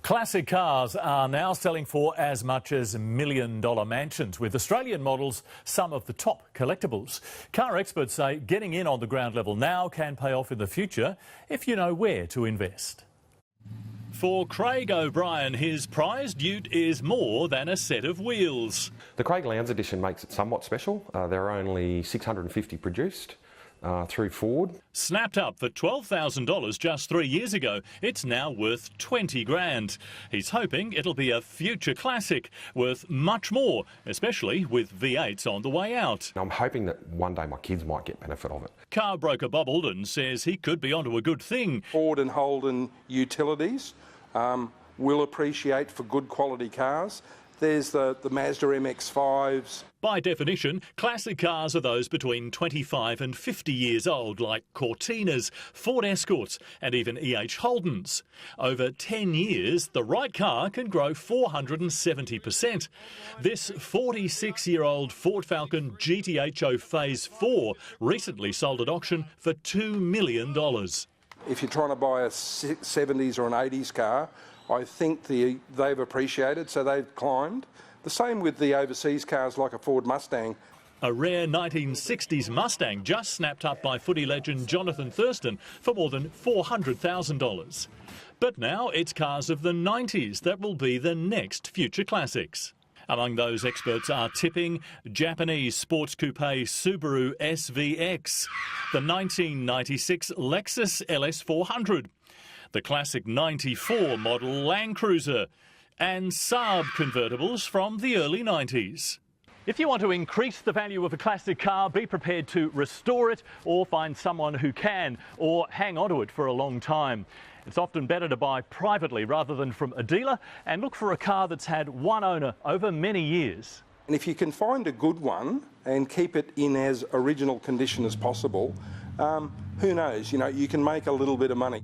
Classic cars are now selling for as much as $1 million mansions, with Australian models some of the top collectibles. Car experts say getting in on the ground level now can pay off in the future if you know where to invest. For Craig O'Brien, his prized ute is more than a set of wheels. The Craig Lowndes edition makes it somewhat special. There are only 650 produced through Ford. Snapped up for $12,000 just 3 years ago, it's now worth 20 grand. He's hoping it'll be a future classic, worth much more, especially with V8s on the way out. I'm hoping that one day my kids might get benefit of it. Car broker Bob Aldons says he could be onto a good thing. Ford and Holden utilities will appreciate for good quality cars. There's the Mazda MX-5s. By definition, classic cars are those between 25 and 50 years old, like Cortinas, Ford Escorts and even EH Holdens. Over 10 years, the right car can grow 470%. This 46-year-old Ford Falcon GTHO Phase 4 recently sold at auction for $2 million. If you're trying to buy a 70s or an 80s car, I think they've appreciated, so they've climbed. The same with the overseas cars like a Ford Mustang. A rare 1960s Mustang just snapped up by footy legend Jonathan Thurston for more than $400,000. But now it's cars of the 90s that will be the next future classics. Among those experts are tipping Japanese sports coupe Subaru SVX, the 1996 Lexus LS400, the classic 94 model Land Cruiser, and Saab convertibles from the early 90s. If you want to increase the value of a classic car, be prepared to restore it or find someone who can, or hang onto it for a long time. It's often better to buy privately rather than from a dealer, and look for a car that's had one owner over many years. And if you can find a good one and keep it in as original condition as possible, who knows, you can make a little bit of money.